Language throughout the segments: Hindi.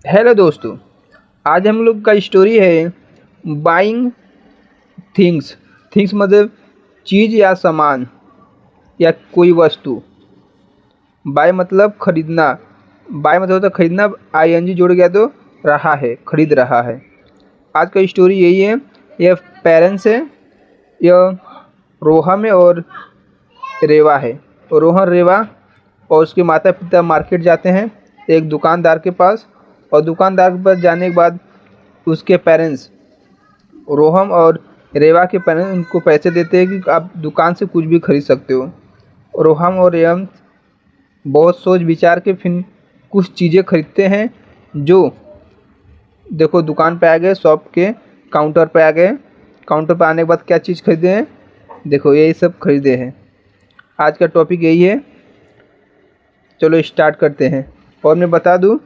हेलो दोस्तों। आज हम लोग का स्टोरी है बाइंग थिंग्स। थिंग्स मतलब चीज़ या सामान या कोई वस्तु। बाय मतलब खरीदना। बाय मतलब होता है खरीदना। आईएनजी जुड़ गया तो रहा है, खरीद रहा है। आज का स्टोरी यही है। यह पेरेंट्स है। यह रोहन है और रेवा है। रोहन, रेवा और उसके माता पिता मार्केट जाते हैं एक दुकानदार के पास। और दुकानदार के पास जाने के बाद उसके पेरेंट्स, रोहम और रेवा के पेरेंट्स, उनको पैसे देते हैं कि आप दुकान से कुछ भी खरीद सकते हो। रोहम और रेवम बहुत सोच विचार के फिर कुछ चीज़ें खरीदते हैं। जो देखो, दुकान पे आ गए, शॉप के काउंटर पे आ गए। काउंटर पे आने के बाद क्या चीज़ खरीदे हैं, देखो यही सब खरीदे हैं। आज का टॉपिक यही है। चलो स्टार्ट करते हैं। और मैं बता दूं,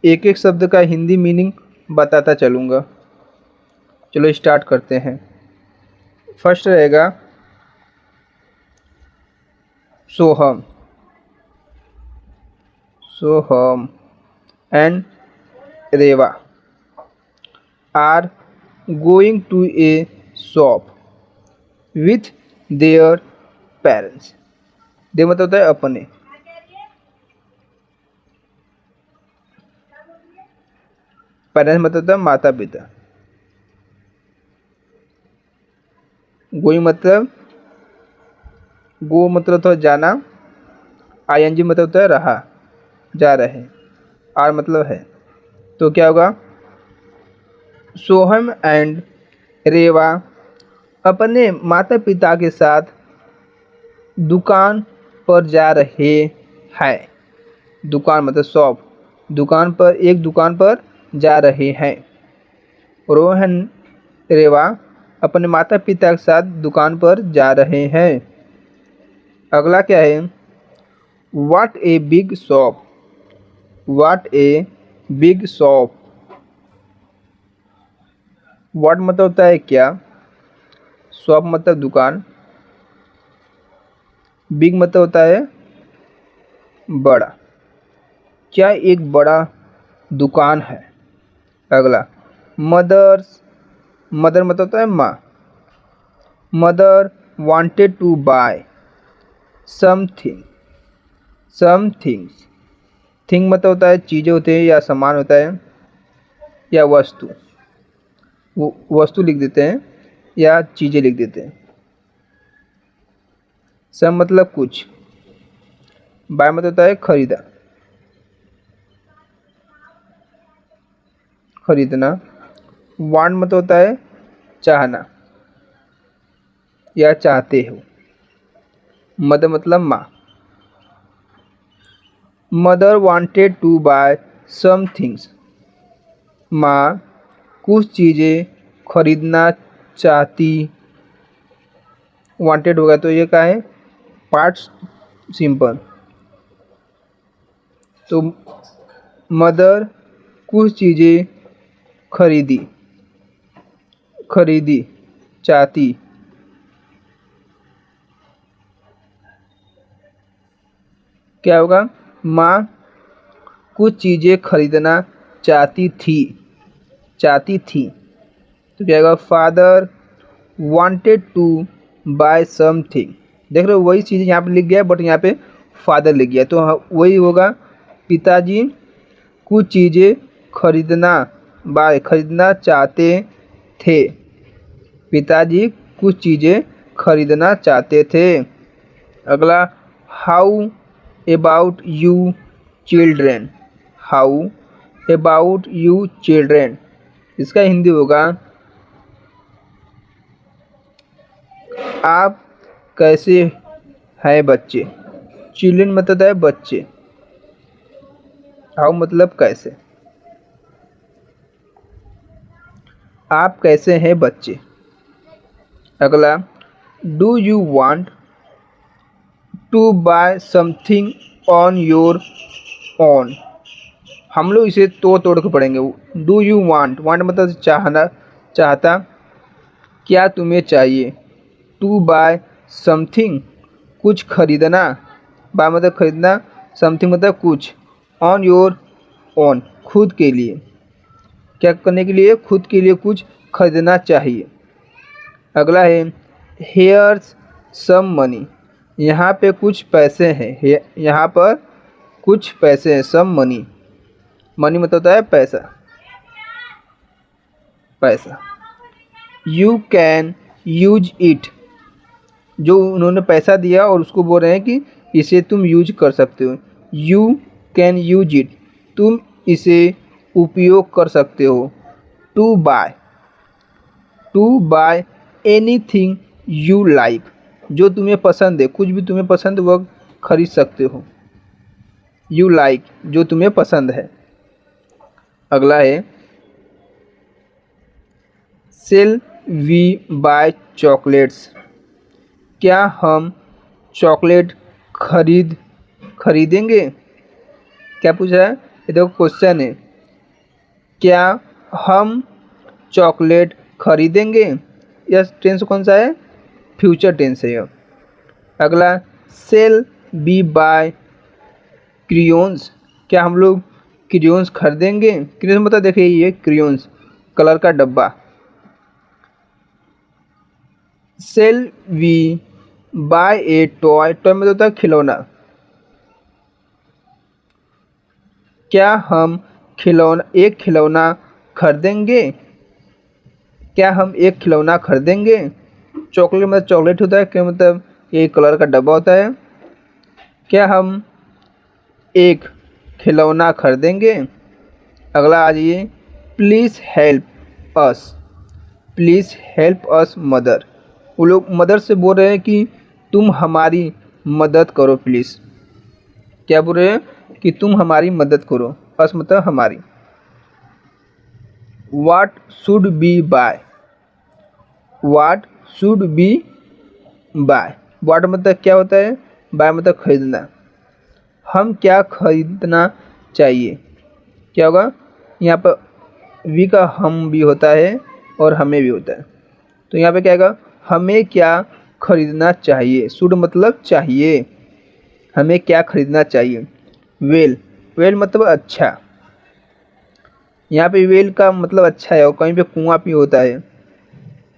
एक एक शब्द का हिंदी मीनिंग बताता चलूँगा। चलो स्टार्ट करते हैं। फर्स्ट रहेगा Soham. Soham and Reva are going to a shop with their parents। They मतलब होता है अपने। पेरेंट्स मतलब होता है माता पिता। गोइंग मतलब, गो मतलब होता है जाना। आईएनजी मतलब होता है रहा, जा रहे। आर मतलब है। तो क्या होगा, सोहम एंड रेवा अपने माता पिता के साथ दुकान पर जा रहे हैं। दुकान मतलब शॉप। दुकान पर जा रहे हैं। रोहन, रेवा अपने माता पिता के साथ दुकान पर जा रहे हैं। अगला क्या है, what a big shop. What a big shop. What मतलब होता है क्या, शॉप मतलब दुकान, बिग मतलब होता है बड़ा। क्या एक बड़ा दुकान है। अगला, मदर्स। मदर मतलब होता है माँ। Mother wanted to buy something. Somethings. Thing मतलब होता है चीज़ें होते हैं या सामान होता है या वस्तु। वो वस्तु लिख देते हैं या चीज़ें लिख देते हैं। सम मतलब कुछ। बाय मतलब होता है खरीदा, खरीदना। वांट मतलब होता है चाहना या चाहते हो। मदर मतलब माँ। Mother wanted to buy some things. माँ कुछ चीज़ें खरीदना चाहती। वांटेड होगा तो ये क्या है, पार्ट्स सिंपल। तो मदर कुछ चीज़ें खरीदी, खरीदी चाहती। क्या होगा, माँ कुछ चीज़ें खरीदना चाहती थी। चाहती थी। तो क्या होगा, father wanted to buy something. देख रहे हो, वही चीज़ यहाँ पे लिख गया बट यहाँ पे फादर लिख गया, तो वही होगा, पिताजी कुछ चीज़ें खरीदना, बाय खरीदना चाहते थे। पिताजी कुछ चीज़ें खरीदना चाहते थे। अगला, how about you children. How about you children. इसका हिंदी होगा, आप कैसे हैं बच्चे। चिल्ड्रन मतलब है बच्चे। हाउ मतलब कैसे। आप कैसे हैं बच्चे। अगला, do you want to buy something on your own. हम लोग इसे तोड़ के पढ़ेंगे। डू यू वांट, वांट मतलब चाहना, चाहता। क्या तुम्हें चाहिए। टू बाय समथिंग कुछ खरीदना। बाय मतलब खरीदना, समथिंग मतलब कुछ। ऑन योर ओन, खुद के लिए। क्या करने के लिए? खुद के लिए कुछ खरीदना चाहिए। अगला है हेयर्स सम मनी, यहाँ पे कुछ पैसे हैं। यहाँ पर कुछ पैसे हैं। सम मनी, मनी मतलब होता है पैसा, पैसा। यू कैन यूज इट, जो उन्होंने पैसा दिया और उसको बोल रहे हैं कि इसे तुम यूज कर सकते हो। यू कैन यूज इट, तुम इसे उपयोग कर सकते हो। To buy, to buy anything you like, जो तुम्हें पसंद है, कुछ भी तुम्हें पसंद वह खरीद सकते हो। यू लाइक, जो तुम्हें पसंद है। अगला है सेल वी बाय चॉकलेट्स, क्या हम चॉकलेट खरीदेंगे? क्या पूछ रहा है? ये देखो क्वेश्चन है, क्या हम चॉकलेट खरीदेंगे? यह टेंस कौन सा है? फ्यूचर टेंस है यह। अगला सेल बी बाय क्रियोन्स, क्या हम लोग क्रियोन्स खरीदेंगे? क्रियोन्स मतलब देखिए ये क्रियोन्स कलर का डब्बा। Shall we buy a toy, toy मतलब होता है खिलौना। क्या हम एक खिलौना खरीदेंगे? क्या हम एक खिलौना खरीदेंगे? चॉकलेट मतलब चॉकलेट होता है, क्या मतलब ये कलर का डब्बा होता है। क्या हम एक खिलौना खरीदेंगे? अगला आ जाइए please help us, please help us mother, वो लोग मदर से बोल रहे हैं कि तुम हमारी मदद करो प्लीज़। क्या बोल रहे हैं? कि तुम हमारी मदद करो। अस मतलब हमारी। What should be by, what should be by, what मतलब क्या होता है? बाय मतलब खरीदना। हम क्या खरीदना चाहिए? क्या होगा? यहाँ पर वी का हम भी होता है और हमें भी होता है, तो यहाँ पे क्या आएगा? हमें क्या खरीदना चाहिए। शुड मतलब चाहिए, हमें क्या खरीदना चाहिए। वेल, वेल मतलब अच्छा, यहाँ पे वेल का मतलब अच्छा है और कहीं पे कुआं भी होता है।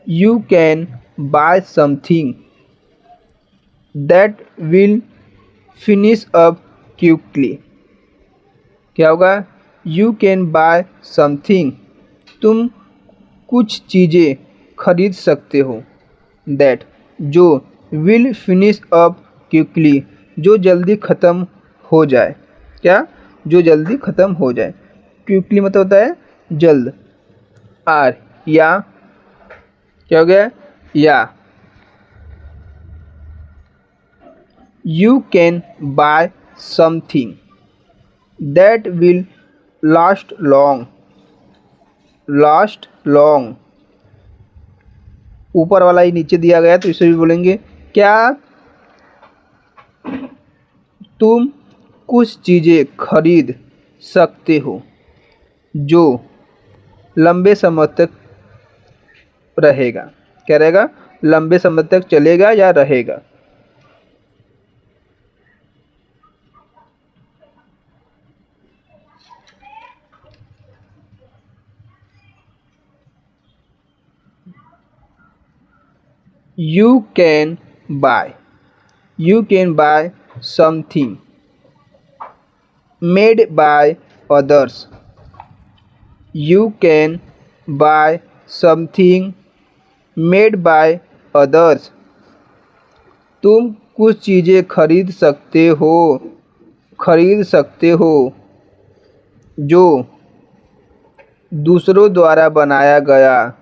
You can buy something that will finish up quickly, क्या होगा? यू कैन बाय समथिंग, तुम कुछ चीज़ें खरीद सकते हो। दैट, जो, विल फिनिश अप क्विकली, जो जल्दी ख़त्म हो जाए। क्या? जो जल्दी ख़त्म हो जाए। क्विकली मतलब होता है जल्द। आर, या, क्या हो गया? या। You can buy something that will last long, last long, ऊपर वाला ही नीचे दिया गया है तो इसे भी बोलेंगे। क्या तुम कुछ चीज़ें खरीद सकते हो जो लंबे समय तक रहेगा? क्या रहेगा? लंबे समय तक चलेगा या रहेगा। You can buy, you can buy something made by others, you can buy something made by others, तुम कुछ चीज़ें खरीद सकते हो जो दूसरों द्वारा बनाया गया,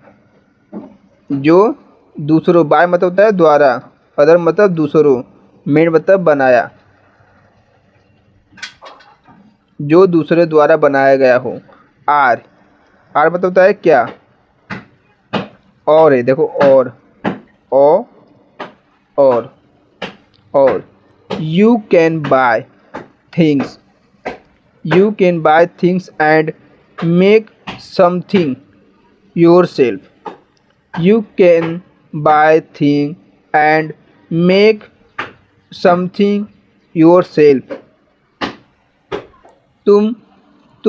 जो दूसरों, बाय मतलब होता है द्वारा, अदर मतलब दूसरों, मेड मतलब बनाया, जो दूसरे द्वारा बनाया गया हो। आर, आर मतलब होता है क्या? और है, देखो और, ओ, और you can buy things, you can buy things and make something your self, you can buy thing and make something your self,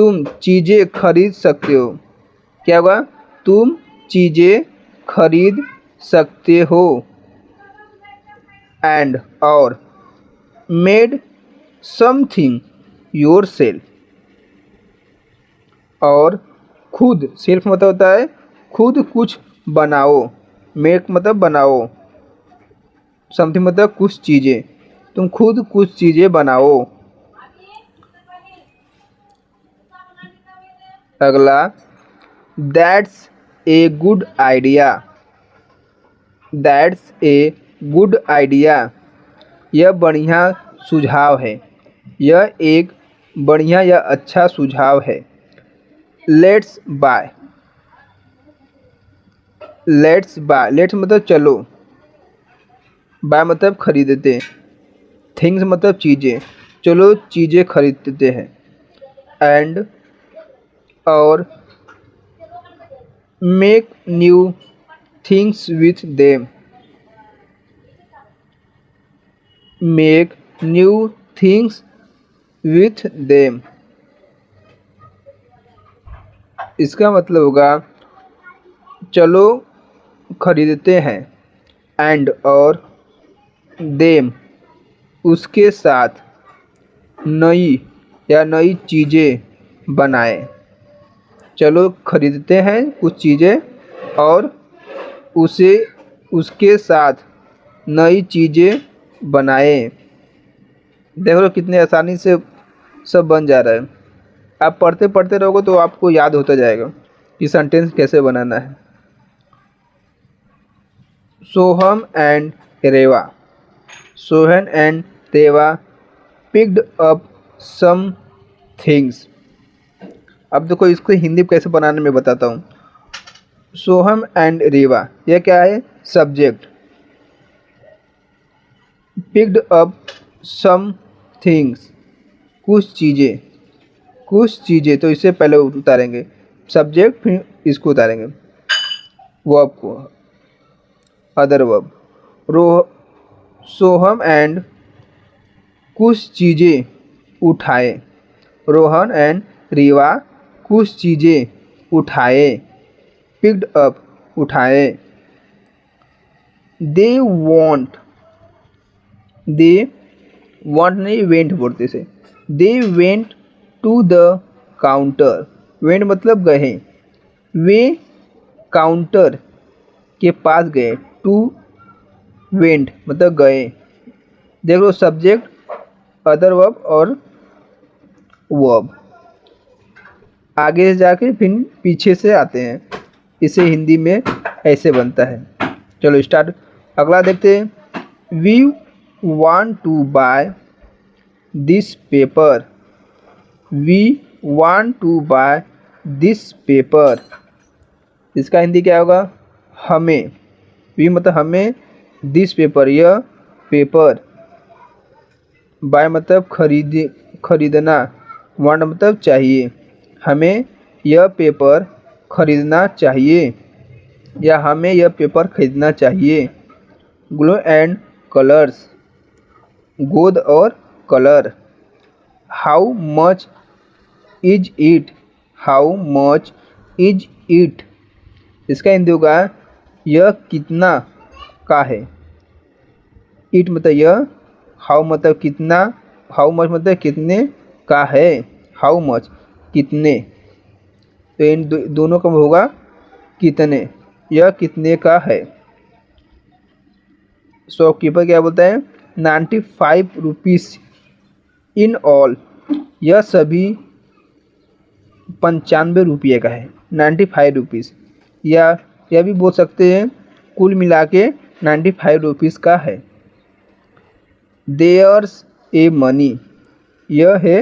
तुम चीज़ें खरीद सकते हो। क्या होगा? तुम चीज़ें खरीद सकते हो। एंड और मेड समथिंग योरसेल्फ। और खुद, सेल्फ मतलब होता है खुद कुछ बनाओ। मेक मतलब बनाओ, समथिंग मतलब कुछ चीज़ें, तुम खुद कुछ चीज़ें बनाओ। अगला, that's a good idea. That's a good idea, यह बढ़िया सुझाव है। यह एक बढ़िया या अच्छा सुझाव है। Let's buy. Let's buy, let's मतलब चलो, बाय मतलब खरीदते, थिंग्स मतलब चीज़ें, चलो चीज़ें खरीदते हैं। एंड और make new things with them. Make new things with them, इसका मतलब होगा चलो खरीदते हैं। एंड और देम उसके साथ नई या नई चीज़ें बनाएं। चलो खरीदते हैं कुछ चीज़ें और उसे उसके साथ नई चीज़ें बनाएं। देख लो कितने आसानी से सब बन जा रहा है। आप पढ़ते पढ़ते रहोगे तो आपको याद होता जाएगा कि सेंटेंस कैसे बनाना है। Soham and Reva. Sohan and Reva picked up some things. अब देखो इसको हिंदी में कैसे बनाने में बताता हूँ। सोहम एंड रेवा, यह क्या है? Subject. Picked up some things, कुछ चीज़ें, कुछ चीज़ें, तो इससे पहले उतारेंगे सब्जेक्ट, फिर इसको उतारेंगे वर्ब को, अदर वर्ब। रो सोहम एंड कुछ चीज़ें उठाए। रोहन एंड रीवा कुछ चीज़ें उठाए। पिक्ड अप उठाए। दे वॉन्ट, दे वॉन्ट नहीं वेंट बोलते से। They went to the counter. Went मतलब गए, वे काउंटर के पास गए। टू वेंट मतलब गए। देख लो सब्जेक्ट, अदर वर्ब और वर्ब, आगे से जाके फिर पीछे से आते हैं। इसे हिंदी में ऐसे बनता है। चलो स्टार्ट। अगला देखते हैं। We want to buy this paper. We want to buy this paper, इसका हिंदी क्या होगा? हमें। वी मतलब हमें, दिस पेपर यह पेपर, बाय मतलब खरीदना, वांट मतलब चाहिए। हमें यह पेपर खरीदना चाहिए या हमें यह पेपर खरीदना चाहिए। ग्लो एंड कलर्स, गोद और colour. How much is it. How much is it, इसका हिंदी होगा यह कितना का है। इट मतलब यह, हाउ मतलब कितना, हाउ मच मतलब कितने का है। हाउ मच कितने, तो इन दोनों का होगा कितने, यह कितने का है। शॉपकीपर क्या बोलता है? 95 रुपीज़ इन ऑल, यह सभी 95 रुपये का है। 95 रुपीज़, या यह भी बोल सकते हैं कुल मिला के 95 रुपीज़ का है। देयर्स ए मनी, यह है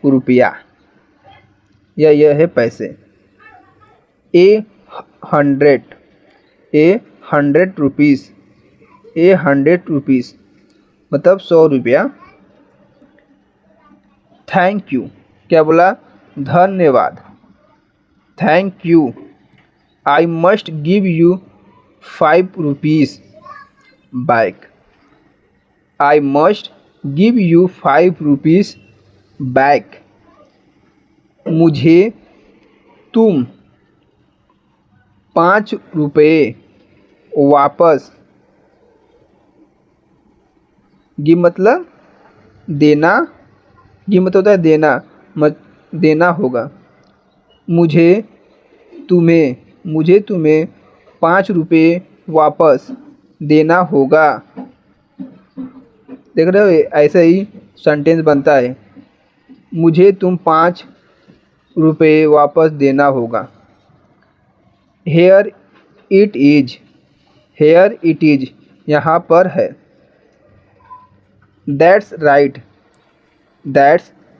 रुपया या यह है पैसे। ए 100, ए 100 रुपीज़, ए 100 रुपीज़ मतलब 100 रुपया। थैंक यू, क्या बोला? धन्यवाद। Thank you. I must give you 5 rupees back. I must give you 5 rupees back, मुझे तुम 5 रुपये वापस, गिव मतलब देना, गिव मतलब होता है देना, देना होगा। मुझे तुम्हें 5 रुपये वापस देना होगा। देख रहे हो, ऐसे ही सेंटेंस बनता है। मुझे तुम 5 रुपये वापस देना होगा। Here it is, here it is यहाँ पर है। दैट्स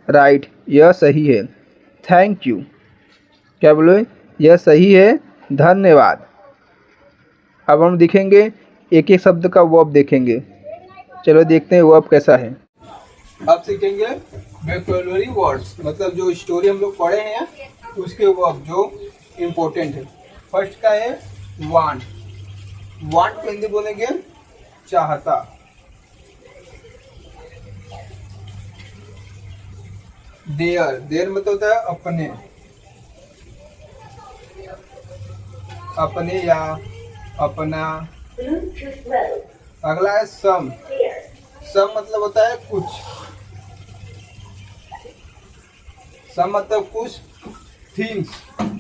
राइट यह सही है। थैंक यू, क्या बोलो, यह सही है, धन्यवाद। अब हम देखेंगे एक एक शब्द का वर्ब देखेंगे। चलो देखते हैं वर्ब कैसा है। अब सीखेंगे वोकैबुलरी वर्ड्स, मतलब जो स्टोरी हम लोग पढ़े हैं उसके वर्ब जो इम्पोर्टेंट है। फर्स्ट का है वांट। वांट को हिंदी बोलेंगे चाहता। देयर मतलब होता है अपने, अपने या अपना। अगला है सम। सम मतलब होता है कुछ, सम मतलब कुछ। थिंग्स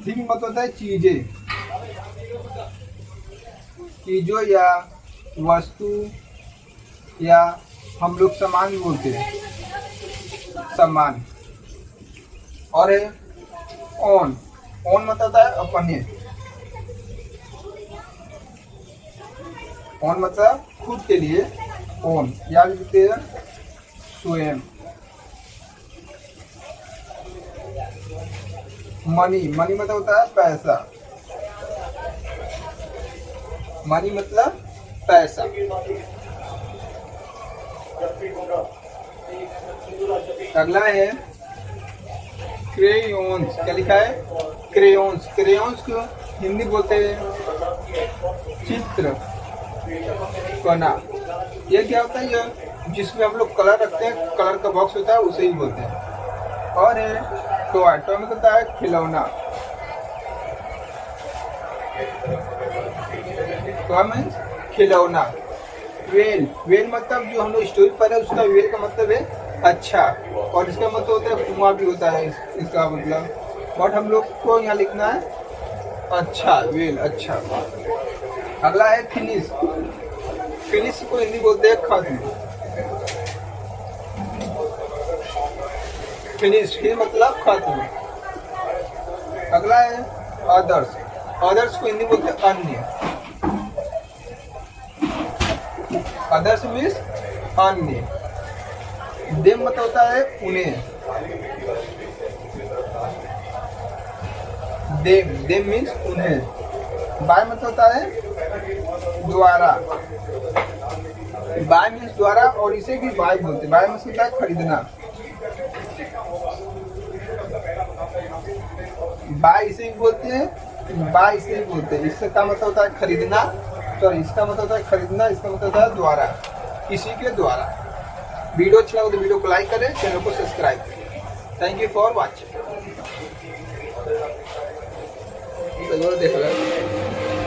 मतलब होता है चीजें, चीजों या वस्तु, या हम लोग सामान बोलते हैं, सामान। और है ओन मतलब होता है अपने। ओन मतलब खुद के लिए, ओन या लिखते हैं स्वयं। मनी मतलब होता है पैसा, मनी मतलब पैसा। अगला है क्रेयॉन्स। क्या लिखा है? क्रेयॉन्स। क्रेयॉन्स को हिंदी बोलते हैं चित्र कना। ये क्या होता है? ये जिसमें हम लोग कलर रखते हैं, कलर का बॉक्स होता है, उसे ही बोलते हैं। और है टॉय। टॉय मतलब होता है खिलौना। टॉय मीन्स खिलौना। वेल मतलब जो हम लोग स्टोरी पढ़े उसका वेल का मतलब है अच्छा, और इसका मतलब होता है कुआं भी होता है इसका मतलब। बट हम लोग को यहाँ लिखना है अच्छा, वेल अच्छा। अगला है फिनिश। फिनिश को हिंदी बोलते हैं खत्म। फिनिश मतलब खत्म। अगला है अदर्स। अदर्स को हिंदी बोलते हैं अन्य। अदर्स मीन्स अन्य। देम मतलब होता है उन्हें। देम मीन्स उन्हें। बाय मतलब होता है द्वारा। बाय मीन्स द्वारा, और इसे भी बाय बोलते हैं। बाय मीन्स होता है खरीदना। बाय इसे भी बोलते हैं, बाय इसे भी बोलते हैं। इससे का मतलब होता है खरीदना, सॉरी इसका मतलब होता है खरीदना, इसका मतलब होता है द्वारा, किसी के द्वारा। वीडियो अच्छा लगा तो वीडियो को लाइक करें, चैनल को सब्सक्राइब करें। Thank you for watching. देख